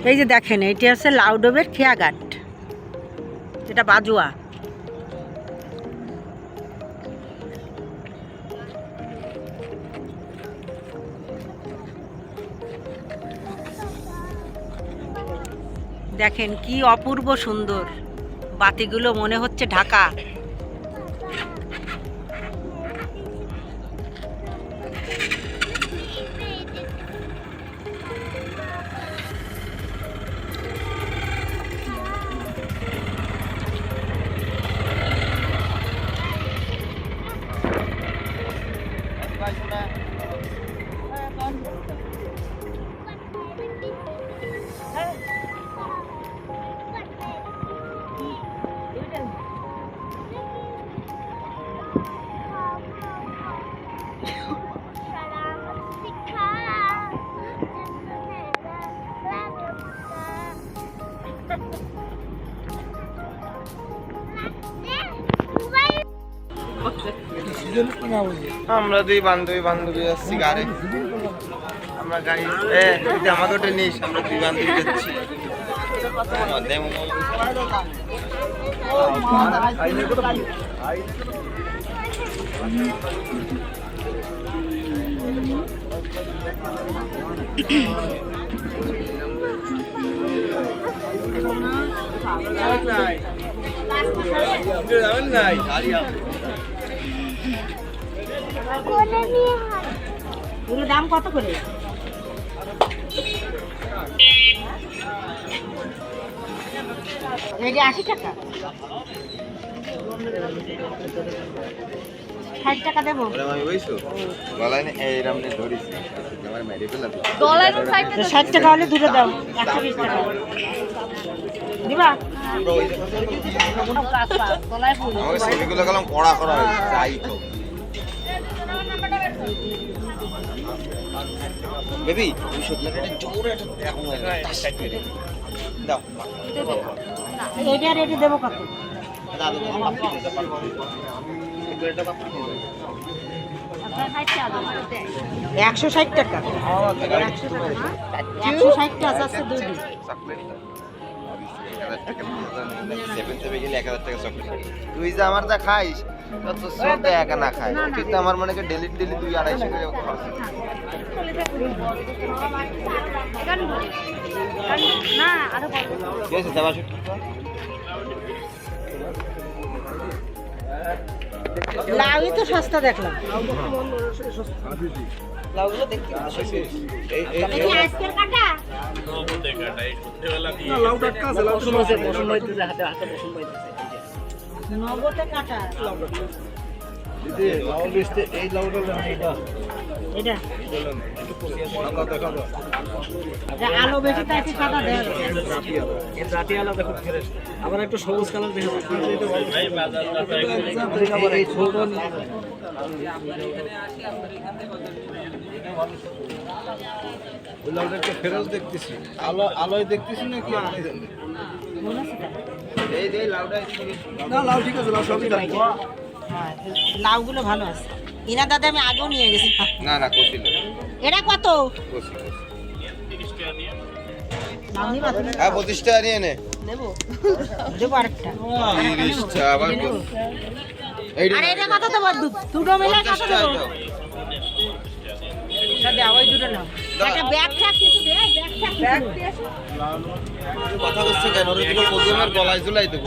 এই যে দেখেন, এইটা হচ্ছে লাউডোবের খেয়াঘাট, এটা বাজুয়া। দেখেন কি অপূর্ব সুন্দর, বাতিগুলো মনে হচ্ছে ঢাকা। আমরা দুই বান্ধবী যাচ্ছি গাড়ি, আমরা গাড়ি আমাকে ওটা নিস, আমরা দুই বান্ধবী যাচ্ছি। এগুলো দাম কত করে? এটা 80 টাকা, 60 টাকা দেবো। 60 টাকা হলে দুটো দাও, 120 টাকা দিবা। ছবিগুলো গেলাম কড়া করা যাই তো বেবি, ওই শুকনাটা জোরে একটা এরকম হয়ে গেল, দাও এটা রেডি দেবো কত? 160 টাকা, 160 টাকা আছে দুই দিন। তুই যে আমার যা খাইস তত শ্রদ্ধা একা না খাই, কিন্তু আমার মনে হয় ডেলি 200-250 করে খরচ। লাউই তো সস্তা দেখলাম। লাউগুলো দেখতে নগদে কাটা আলো বেশি তাই সাদা দেয়, আবার একটু সবুজ কালার দেখে ফেরত দেখতেছি, আলোয় দেখতেছি না কি লাউ ঠিক আছে, লাউ সবই লাউগুলো ভালো আছে। ইনা দাদা আমি আগেও নিয়ে গেছি। না না কষিল এটা কত? হ্যাঁ 25 টাকা নিয়ে নে, দেবো দেবো আরেকটা। 30 টাকা আবার আরে এটা কত দেবো? দুটো মিলে কত দেবো? এটা দাও, ওই দুটো নাও। একটা ব্যাগ ট্যাগ কিছু দে, ব্যাগ ট্যাগ কথা বলছে কেন? ওর দিকে প্রথমের গলায় ঝুলাই দেবো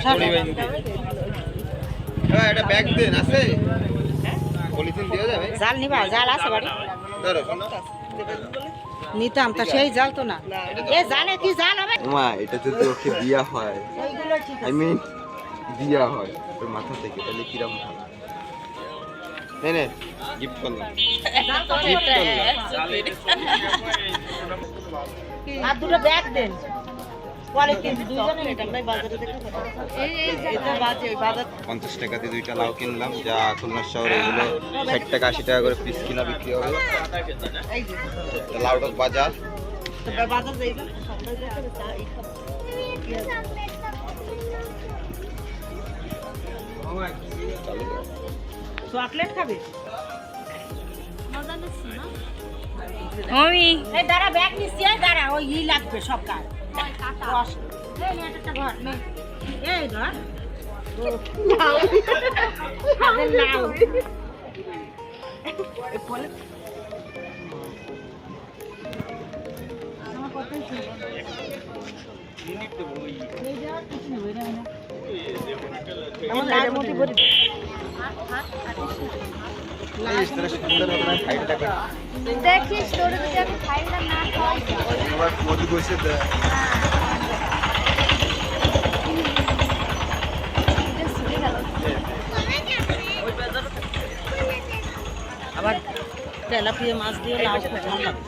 পরি বাইনি। হ্যাঁ এটা ব্যাগ দেন, আছে পলিথিন দেওয়া যাবে? জাল নিবা? জাল আছে বাড়ি? ধরো শোনো, নিতাম তা সেই জাল তো না। এ জালে কি জাল হবে? মা এটা যদি ওকে বিয়া হয়, এইগুলো ঠিক আছে। আই মিন বিয়া হয় তোর মাথা থেকে, তাহলে কিরম হয়? নে নে গিফট করলাম, গিফট করলাম। আর দুটো ব্যাগ দেন, পলিথিন দুইজনে নিতাম না বাজারে দেখে। এটা বাজে ওই বাজার 50 টাকাতে দুইটা লাউ কিনলাম, যা খুলনা শহরে এগুলো 60 টাকা 80 টাকা করে পিস কিনা বিক্রি হবে। এই যে লাউডক বাজার, তো বাজার যাইবেন সন্ধ্যা যাইতে চকলেট খাবে? মজা নিচ্ছি না আমি। এই দাঁড়া, ব্যাগ নিচ্ছি, এই দাঁড়া, ওই ই লাগবে সব কাজ রস এই নে একটা ঘর নে এই ঘর নাও আরে নাও এই ফলে আমার কথাই শুনো এই যা কিছু হই না আমার মধ্যে ভরি দেখিস তোর যদি আমি ফাইলটা না খাওয়াই মধু বসে আবার তেলাপিয়া মাছ দিয়ে লাউ খুব ভালো লাগে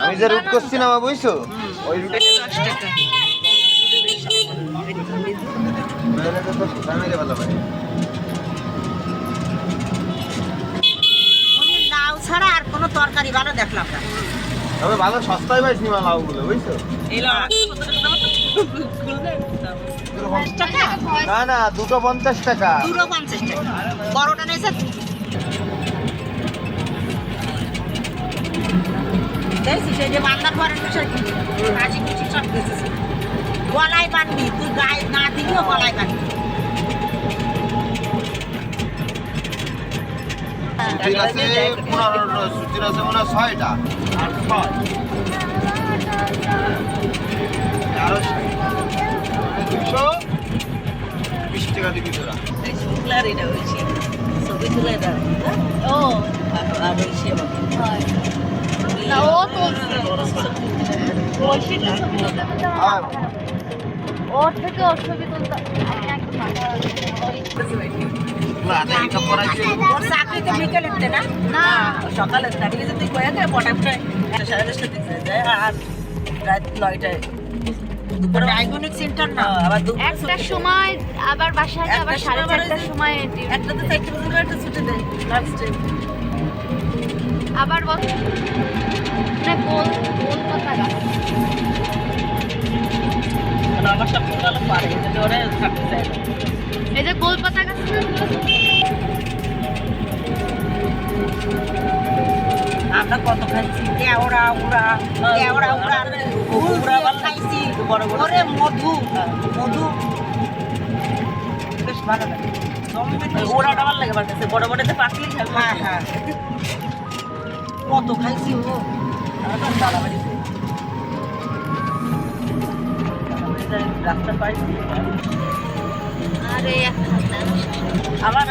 আমি যে রুট করছি না মা বুঝছো ওই রুটে 10 টাকা ভালো ভাই লাউ ছাড়া আর কোনো তরকারি ভালো দেখলাম না তবে ভালো সস্তায় পাইছি মা লাউগুলো বুঝছো এই লাউ টাকা না না 250 টাকা 250 টাকা বড়টা নিয়েছে দেখছি সেই যে বান্দার ঘরের বিষয় কি কাজি কুচি সব বেঁচেছে গলায় বাঁধবি তুই গায়ে না দিলেও গলায় বাঁধবি সুতির আছে 15 সুতির আছে মনে হয় 6টা আর 6 আরো 220 টাকা দিবি তোরা এই শুক্লার এটা হয়েছে ছবি তুলে দাও ও আর ওই সেবা না ও তো ওই সেটা ছবি তুলতে তুলতে আর ওর থেকে ওর ছবি তুলতে আমি একদম মাথা হাতে মেকআপ করাইছে ওর চাকরি তো বিকেলে দিতে না না সকালে চাকরি যদি কয়ে দেয় পটাপটায় 10:30 দিতে যায় আর রাত 9টায় দুপুরে ডায়াগনস্টিক সেন্টার না আবার একটার সময় আবার বাসায় আবার 4:30টার সময় একটা তো 4টা পর্যন্ত একটা ছুটি দেয় লাস্ট আবার বল মানে গোল কথা আমার সব ভালো পারে যদি ওরা থাকতে চায় এই যে গোল পাতা গাছ আমরা কত খাইছি দেওড়া উড়া উড়া খাইছি বড় বড় ওরে মধু মধু বেশ ভালো লাগে ওড়াটা ভালো লাগে আমার কাছে বড় বড়তে পাকলি হ্যাঁ হ্যাঁ কত খাইছি ও রাস্তা পাইছি আরে আবার